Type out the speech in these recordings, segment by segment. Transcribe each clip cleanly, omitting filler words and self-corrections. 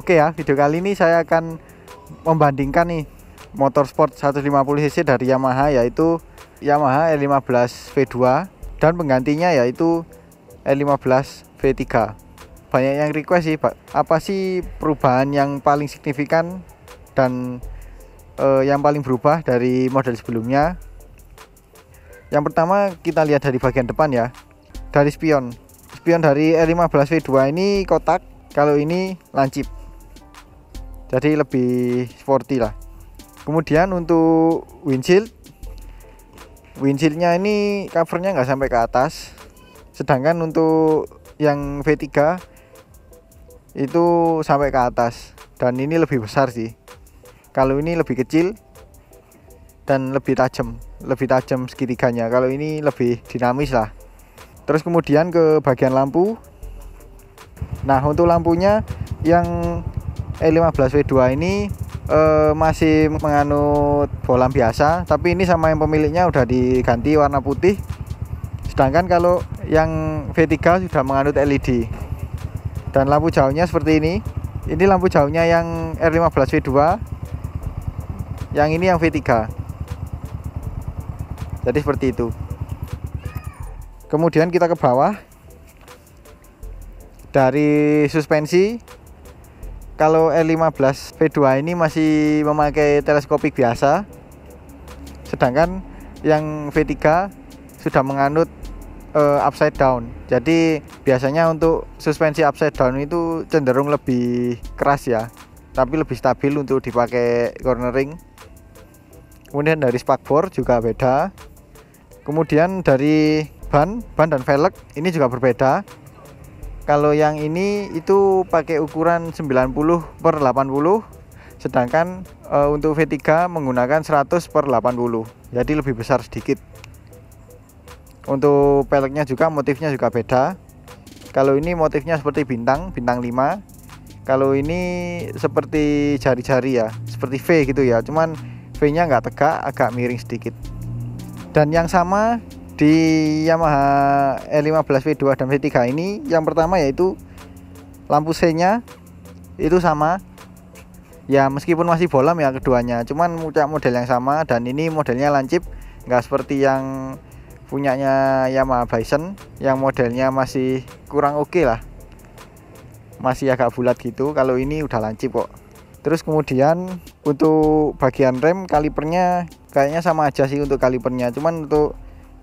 Oke ya, video kali ini saya akan membandingkan nih motor sport 150cc dari Yamaha, yaitu Yamaha R15 V2 dan penggantinya yaitu R15 V3. Banyak yang request sih, Pak, apa sih perubahan yang paling signifikan dan yang paling berubah dari model sebelumnya. Yang pertama kita lihat dari bagian depan ya, dari spion dari R15 V2 ini kotak, kalau ini lancip, jadi lebih sporty lah. Kemudian untuk windshieldnya ini covernya nggak sampai ke atas, sedangkan untuk yang V3 itu sampai ke atas, dan ini lebih besar sih. Kalau ini lebih kecil dan lebih tajam segitiganya. Kalau ini lebih dinamis lah. Terus kemudian ke bagian lampu. Nah, untuk lampunya yang R15 V2 ini masih menganut bolam biasa, tapi ini sama yang pemiliknya udah diganti warna putih. Sedangkan kalau yang V3 sudah menganut LED. Dan lampu jauhnya seperti ini. Ini lampu jauhnya yang R15 V2, yang ini yang V3. Jadi seperti itu. Kemudian kita ke bawah. Dari suspensi, kalau R15 V2 ini masih memakai teleskopik biasa, sedangkan yang V3 sudah menganut upside down. Jadi biasanya untuk suspensi upside down itu cenderung lebih keras ya, tapi lebih stabil untuk dipakai cornering. Kemudian dari spakbor juga beda. Kemudian dari ban dan velg ini juga berbeda. Kalau yang ini itu pakai ukuran 90/80, sedangkan untuk V3 menggunakan 100/80, jadi lebih besar sedikit. Untuk peleknya juga motifnya juga beda. Kalau ini motifnya seperti bintang 5. Kalau ini seperti jari-jari ya, seperti V gitu ya, cuman V nya nggak tegak, agak miring sedikit. Dan yang sama di Yamaha R15 V2 dan V3 ini, yang pertama yaitu lampu C nya itu sama ya, meskipun masih bolam ya keduanya, cuman model yang sama. Dan ini modelnya lancip, nggak seperti yang punyanya Yamaha Bison yang modelnya masih kurang oke lah, masih agak bulat gitu. Kalau ini udah lancip kok. Terus kemudian untuk bagian rem, kalipernya kayaknya sama aja sih untuk kalipernya, cuman untuk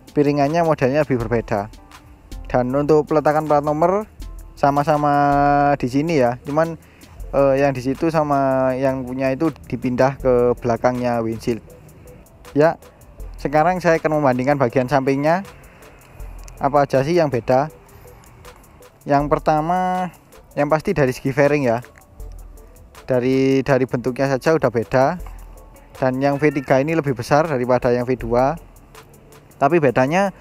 piringannya modelnya lebih berbeda. Dan untuk peletakan plat nomor sama-sama di sini ya, cuman yang di situ sama yang punya itu dipindah ke belakangnya windshield. Ya, sekarang saya akan membandingkan bagian sampingnya, apa aja sih yang beda. Yang pertama, yang pasti dari segi fairing ya. Dari bentuknya saja udah beda. Dan yang V3 ini lebih besar daripada yang V2. Tapi bedanya,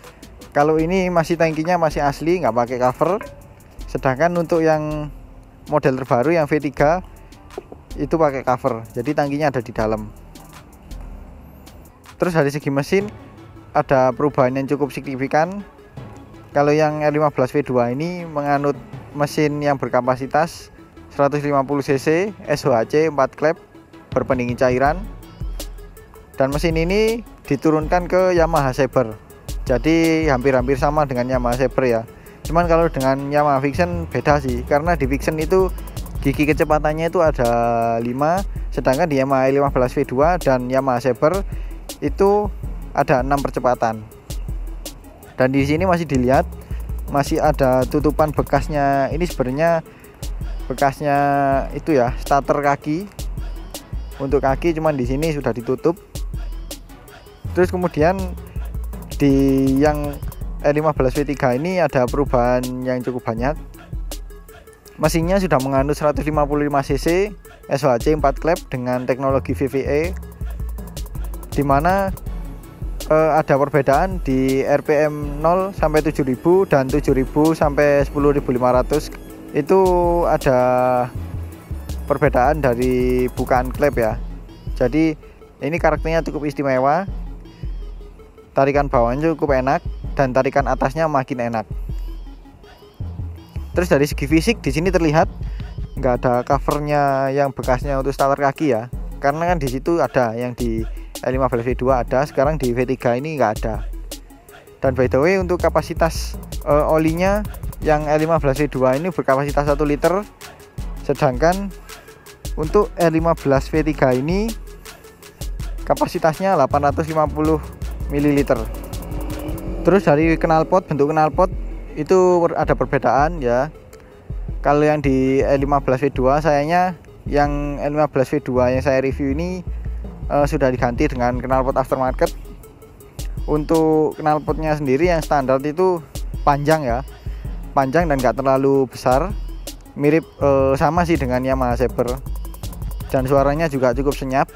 kalau ini masih tangkinya masih asli, nggak pakai cover. Sedangkan untuk yang model terbaru yang V3 itu pakai cover, jadi tangkinya ada di dalam. Terus dari segi mesin ada perubahan yang cukup signifikan. Kalau yang R15 V2 ini menganut mesin yang berkapasitas 150cc SOHC 4 klep berpendingin cairan. Dan mesin ini diturunkan ke Yamaha Saber, jadi hampir-hampir sama dengan Yamaha Saber ya. Cuman kalau dengan Yamaha Vixion beda sih, karena di Vixion itu gigi kecepatannya itu ada 5, sedangkan di Yamaha R15 V2 dan Yamaha Saber itu ada 6 percepatan. Dan di sini masih dilihat masih ada tutupan bekasnya. Ini sebenarnya bekasnya itu ya, starter kaki. Untuk kaki cuman di sini sudah ditutup. Terus kemudian di yang R15 V3 ini ada perubahan yang cukup banyak. Mesinnya sudah menganut 155cc SOHC 4 klep dengan teknologi VVA, dimana ada perbedaan di RPM 0 sampai 7000 dan 7000 sampai 10500. Itu ada perbedaan dari bukaan klep ya. Jadi ini karakternya cukup istimewa. Tarikan bawahnya cukup enak dan tarikan atasnya makin enak. Terus dari segi fisik di sini terlihat nggak ada covernya yang bekasnya untuk starter kaki ya, karena kan di situ ada yang di E15 V2 ada, sekarang di V3 ini nggak ada. Dan by the way untuk kapasitas olinya yang E15 V2 ini berkapasitas 1 liter, sedangkan untuk E15 V3 ini kapasitasnya 850 ml. Terus dari knalpot, bentuk knalpot itu ada perbedaan ya. Kalau yang di E15 V2 sayangnya yang E15 V2 yang saya review ini sudah diganti dengan knalpot aftermarket. Untuk knalpotnya sendiri yang standar itu panjang ya, panjang dan nggak terlalu besar, mirip sama sih dengan Yamaha Saber, dan suaranya juga cukup senyap.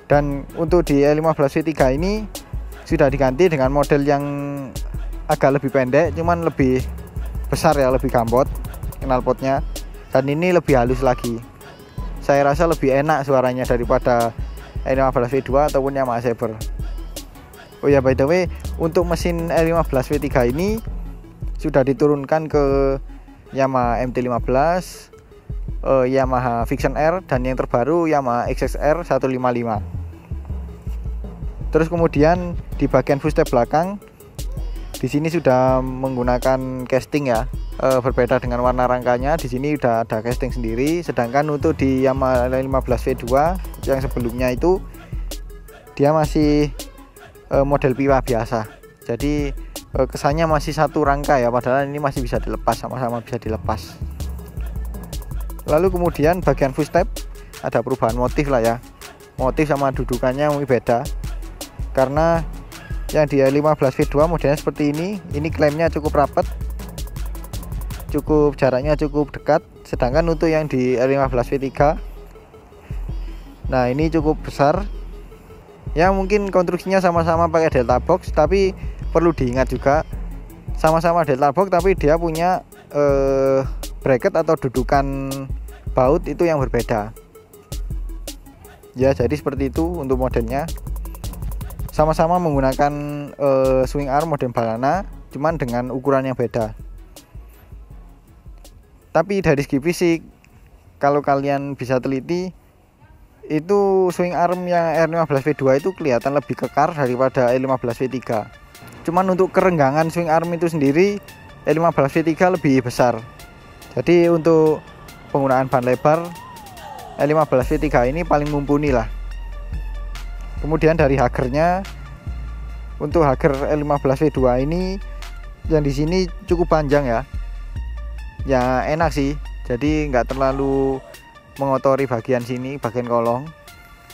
Dan untuk di E15 V3 ini sudah diganti dengan model yang agak lebih pendek, cuman lebih besar ya, lebih gambot knalpotnya, dan ini lebih halus lagi. Saya rasa lebih enak suaranya daripada E15 V2 ataupun Yamaha Saber. Oh ya, by the way, untuk mesin E15 V3 ini sudah diturunkan ke Yamaha MT-15, Yamaha Vixion R, dan yang terbaru Yamaha XXR 155. Terus kemudian di bagian footstep belakang di sini sudah menggunakan casting ya, berbeda dengan warna rangkanya. Di sini udah ada casting sendiri, sedangkan untuk di Yamaha 15 V2 yang sebelumnya itu dia masih model pipa biasa. Jadi kesannya masih satu rangka ya, padahal ini masih bisa dilepas, sama-sama bisa dilepas. Lalu kemudian bagian footstep ada perubahan motif lah ya. Motif sama dudukannya mungkin beda, karena yang di 15 V2 modelnya seperti ini klaimnya cukup rapat, cukup jaraknya cukup dekat. Sedangkan untuk yang di 15 V3, nah ini cukup besar ya. Mungkin konstruksinya sama-sama pakai delta box, tapi perlu diingat juga sama-sama delta box tapi dia punya bracket atau dudukan baut itu yang berbeda ya. Jadi seperti itu untuk modelnya. Sama-sama menggunakan swing arm model banana, cuman dengan ukuran yang beda. Tapi dari segi fisik, kalau kalian bisa teliti, itu swing arm yang R15 V2 itu kelihatan lebih kekar daripada E15 V3. Cuman untuk kerenggangan swing arm itu sendiri E15 V3 lebih besar. Jadi untuk penggunaan ban lebar E15 V3 ini paling mumpuni lah. Kemudian dari hagernya, untuk hager E15 V2 ini yang di sini cukup panjang ya. Ya enak sih. Jadi nggak terlalu mengotori bagian sini, bagian kolong.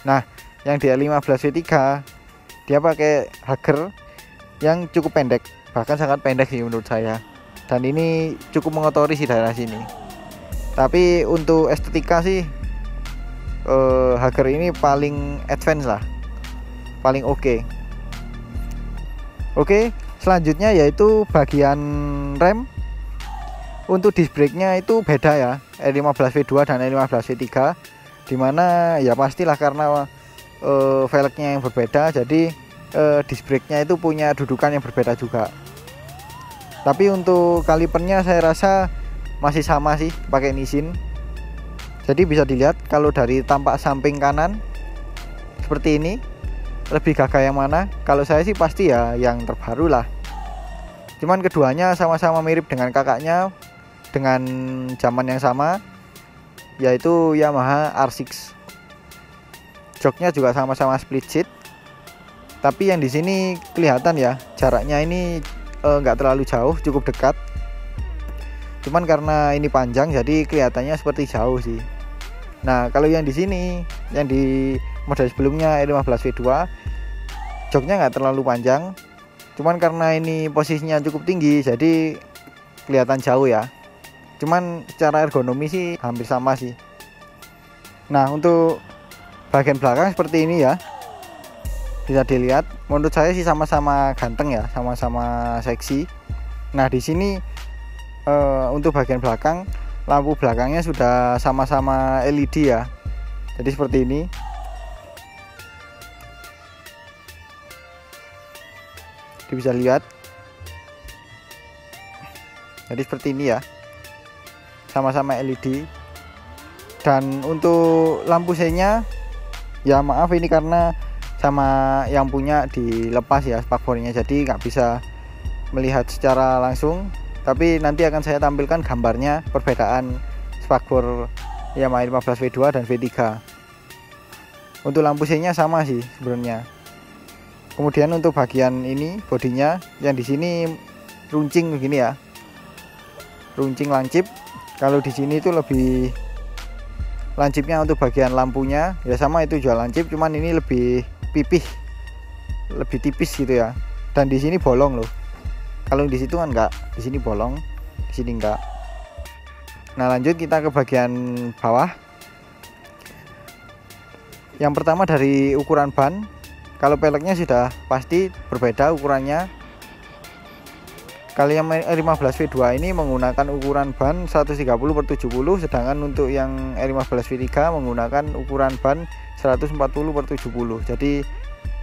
Nah, yang di E15 V3 dia pakai hager yang cukup pendek, bahkan sangat pendek sih menurut saya. Dan ini cukup mengotori sih daerah sini. Tapi untuk estetika sih hager ini paling advance lah, paling oke. Oke, selanjutnya yaitu bagian rem. Untuk disc brake-nya itu beda ya, E15 V2 dan E15 V3, dimana ya pastilah karena velgnya yang berbeda, jadi disc brake-nya itu punya dudukan yang berbeda juga. Tapi untuk kalipernya saya rasa masih sama sih, pakai Nissin. Jadi bisa dilihat kalau dari tampak samping kanan seperti ini, lebih gagah yang mana? Kalau saya sih pasti ya yang terbaru lah. Cuman keduanya sama-sama mirip dengan kakaknya, dengan zaman yang sama, yaitu Yamaha R6. Joknya juga sama-sama split seat, tapi yang di sini kelihatan ya jaraknya ini nggak terlalu jauh, cukup dekat. Cuman karena ini panjang jadi kelihatannya seperti jauh sih. Nah, kalau yang di sini, yang di model sebelumnya E15 V2, joknya nggak terlalu panjang, cuman karena ini posisinya cukup tinggi jadi kelihatan jauh ya. Cuman secara ergonomi sih hampir sama sih. Nah, untuk bagian belakang seperti ini ya, bisa dilihat. Menurut saya sih sama-sama ganteng ya, sama-sama seksi. Nah, di sini untuk bagian belakang, lampu belakangnya sudah sama-sama LED ya. Jadi seperti ini. Bisa lihat. Jadi seperti ini ya. sama-sama LED. Dan untuk lampu C-nya ya maaf ini karena sama yang punya dilepas ya spakbornya, jadi nggak bisa melihat secara langsung, tapi nanti akan saya tampilkan gambarnya perbedaan spakbor Yamaha R15 V2 dan V3. Untuk lampu C-nya sama sih sebenarnya. Kemudian untuk bagian ini bodinya yang di sini runcing begini ya, runcing lancip. Kalau di sini itu lebih lancipnya untuk bagian lampunya ya sama, itu juga lancip, cuman ini lebih pipih, lebih tipis gitu ya. Dan di sini bolong loh. Kalau di situ kan enggak, di sini bolong, di sini enggak. Nah, lanjut kita ke bagian bawah. Yang pertama dari ukuran ban. Kalau peleknya sudah pasti berbeda ukurannya. Kalau yang R15 V2 ini menggunakan ukuran ban 130/70, sedangkan untuk yang R15 V3 menggunakan ukuran ban 140/70. Jadi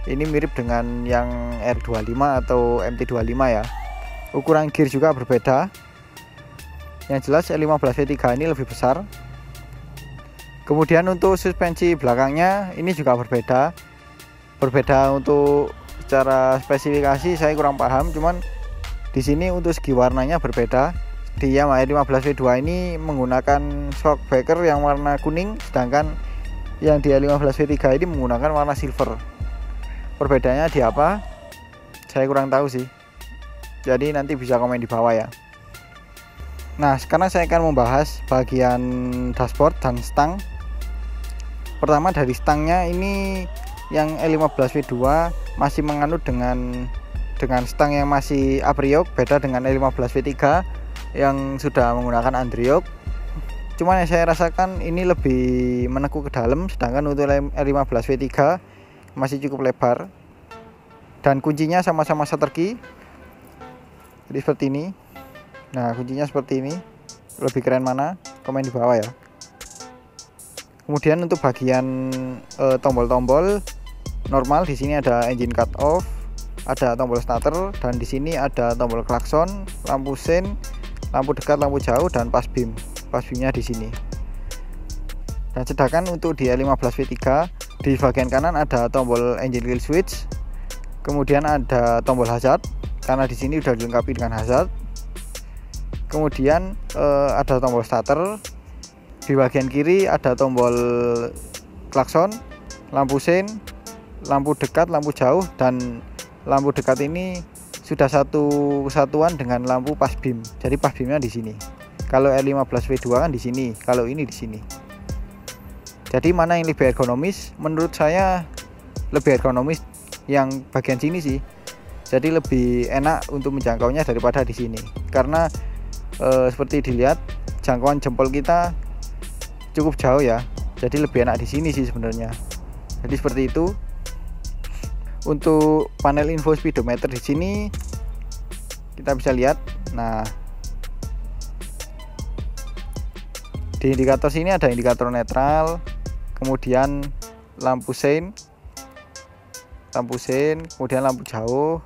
ini mirip dengan yang R25 atau MT25 ya. Ukuran gear juga berbeda. Yang jelas R15 V3 ini lebih besar. Kemudian untuk suspensi belakangnya ini juga berbeda. Berbeda untuk secara spesifikasi saya kurang paham, cuman di sini untuk segi warnanya berbeda. Di Yamaha R15 V2 ini menggunakan shock breaker yang warna kuning, sedangkan yang di R15 V3 ini menggunakan warna silver. Perbedaannya di apa? Saya kurang tahu sih. Jadi nanti bisa komen di bawah ya. Nah, sekarang saya akan membahas bagian dashboard dan stang. Pertama dari stangnya ini yang R15 V2 masih menganut dengan stang yang masih apriok, beda dengan R15 V3 yang sudah menggunakan andriok. Cuman yang saya rasakan ini lebih menekuk ke dalam, sedangkan untuk R15 V3 masih cukup lebar. Dan kuncinya sama-sama shutter key, jadi seperti ini. Nah, kuncinya seperti ini. Lebih keren mana? Komen di bawah ya. Kemudian untuk bagian tombol-tombol normal, di sini ada engine cut off, ada tombol starter, dan di sini ada tombol klakson, lampu sein, lampu dekat, lampu jauh, dan pas beam. Pas beamnya di sini. Dan sedangkan untuk di R15 V3 di bagian kanan ada tombol engine kill switch, kemudian ada tombol hazard karena di sini sudah dilengkapi dengan hazard. Kemudian ada tombol starter. Di bagian kiri ada tombol klakson, lampu sein, lampu dekat, lampu jauh, dan lampu dekat ini sudah satu kesatuan dengan lampu pas beam. Jadi pas beamnya di sini. Kalau R15 V2 kan di sini, kalau ini di sini. Jadi mana yang lebih ergonomis? Menurut saya lebih ergonomis yang bagian sini sih. Jadi lebih enak untuk menjangkaunya daripada di sini. Karena seperti dilihat jangkauan jempol kita cukup jauh ya. Jadi lebih enak di sini sih sebenarnya. Jadi seperti itu. Untuk panel info speedometer di sini kita bisa lihat. Nah, di indikator sini ada indikator netral, kemudian lampu sein, kemudian lampu jauh,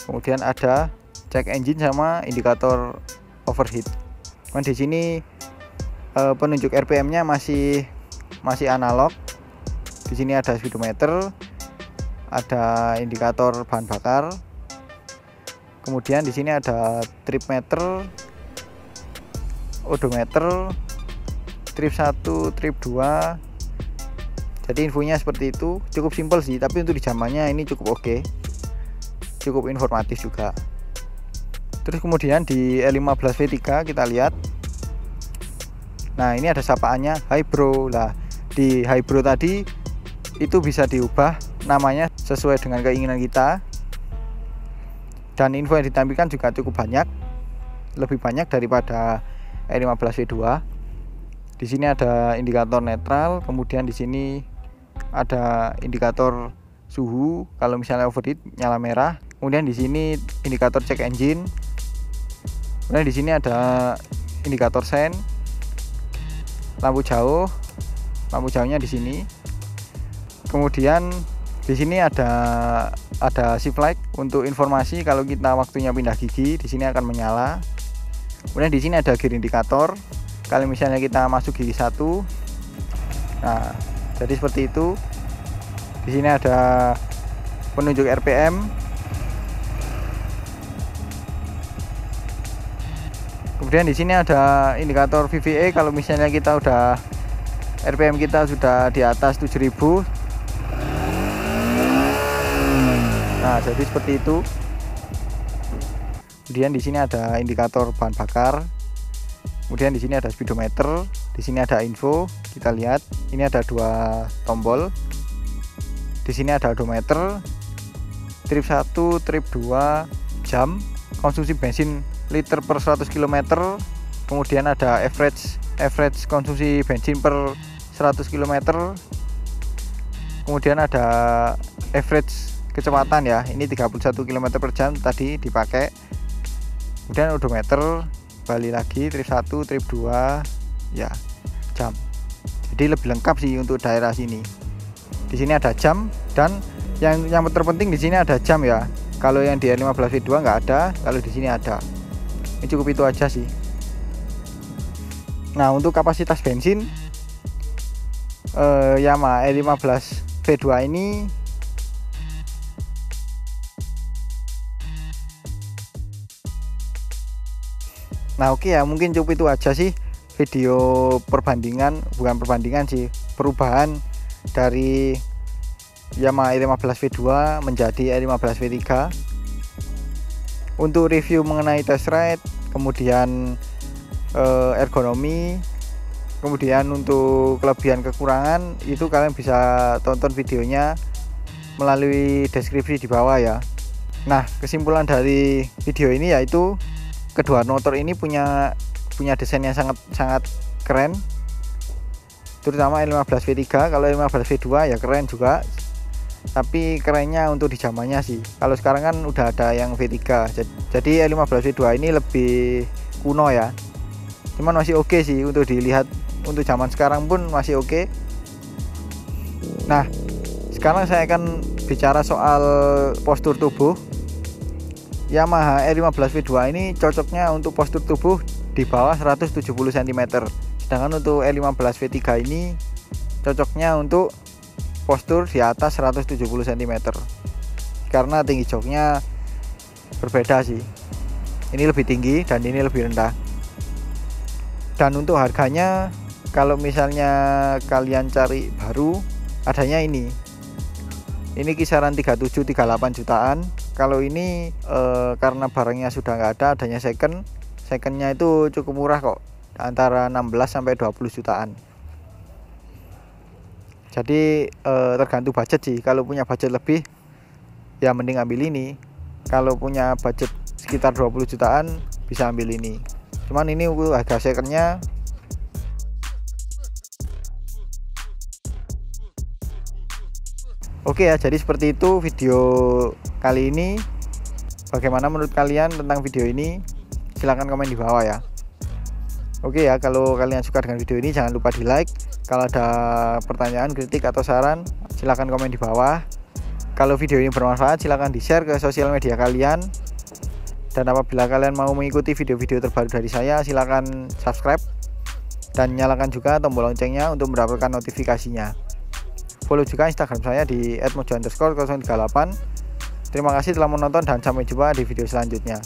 kemudian ada check engine sama indikator overheat. Di sini penunjuk RPM-nya masih analog. Di sini ada speedometer, ada indikator bahan bakar. Kemudian di sini ada trip meter, odometer, trip 1, trip 2. Jadi infonya seperti itu, cukup simpel sih, tapi untuk di zamannya ini cukup oke. Cukup informatif juga. Terus kemudian di R15 V3 kita lihat. Nah, ini ada sapaannya Hi Bro. Nah, di Hi Bro tadi itu bisa diubah namanya sesuai dengan keinginan kita. Dan info yang ditampilkan juga cukup banyak. Lebih banyak daripada R15 V2. Di sini ada indikator netral, kemudian di sini ada indikator suhu, kalau misalnya overheat nyala merah. Kemudian di sini indikator check engine. Kemudian di sini ada indikator sein, lampu jauh, lampu jauhnya di sini. Kemudian di sini ada shift light untuk informasi kalau kita waktunya pindah gigi, di sini akan menyala. Kemudian di sini ada gear indikator. kalau misalnya kita masuk gigi 1. Nah, jadi seperti itu. Di sini ada penunjuk RPM. Kemudian di sini ada indikator VVA kalau misalnya kita udah RPM kita sudah di atas 7000. Nah, jadi seperti itu. Kemudian di sini ada indikator bahan bakar. Kemudian di sini ada speedometer, di sini ada info. Kita lihat, ini ada 2 tombol. Di sini ada odometer, trip 1, trip 2, jam, konsumsi bensin liter per 100 km. Kemudian ada average konsumsi bensin per 100 km. Kemudian ada average kecepatan ya, ini 31 km per jam tadi dipakai. Kemudian odometer, balik lagi trip 1, trip 2 ya, jam. Jadi lebih lengkap sih untuk daerah sini. Di sini ada jam, dan yang terpenting di sini ada jam ya. Kalau yang di R15 V2 nggak ada, kalau di sini ada. Ini cukup itu aja sih. Nah, untuk kapasitas bensin Yamaha R15 V2 ini nah oke ya, mungkin cukup itu aja sih video perbandingan, bukan perbandingan sih, perubahan dari Yamaha R15 V2 menjadi R15 V3. Untuk review mengenai test ride, kemudian ergonomi, kemudian untuk kelebihan kekurangan, itu kalian bisa tonton videonya melalui deskripsi di bawah ya. Nah, kesimpulan dari video ini yaitu kedua motor ini punya desain yang sangat keren, terutama R15 V3. Kalau R15 V2 ya keren juga, tapi kerennya untuk di zamannya sih. Kalau sekarang kan udah ada yang V3, jadi R15 V2 ini lebih kuno ya, cuman masih oke sih untuk dilihat. Untuk zaman sekarang pun masih oke. Nah, sekarang saya akan bicara soal postur tubuh. Yamaha R15 V2 ini cocoknya untuk postur tubuh di bawah 170 cm. Sedangkan untuk R15 V3 ini cocoknya untuk postur di atas 170 cm. Karena tinggi joknya berbeda sih. Ini lebih tinggi dan ini lebih rendah. Dan untuk harganya, kalau misalnya kalian cari baru, adanya ini kisaran 37-38 jutaan. Kalau ini karena barangnya sudah nggak ada, adanya secondnya itu cukup murah kok, antara 16-20 jutaan. Jadi tergantung budget sih. Kalau punya budget lebih ya mending ambil ini. Kalau punya budget sekitar 20 jutaan bisa ambil ini. Cuman ini harga secondnya oke ya. Jadi seperti itu video kali ini. Bagaimana menurut kalian tentang video ini? Silahkan komen di bawah ya. Oke ya, kalau kalian suka dengan video ini jangan lupa di like. Kalau ada pertanyaan, kritik atau saran, silahkan komen di bawah. Kalau video ini bermanfaat, silahkan di share ke sosial media kalian. Dan apabila kalian mau mengikuti video-video terbaru dari saya, silahkan subscribe dan nyalakan juga tombol loncengnya untuk mendapatkan notifikasinya. Follow juga Instagram saya di @mojo_038. Terima kasih telah menonton dan sampai jumpa di video selanjutnya.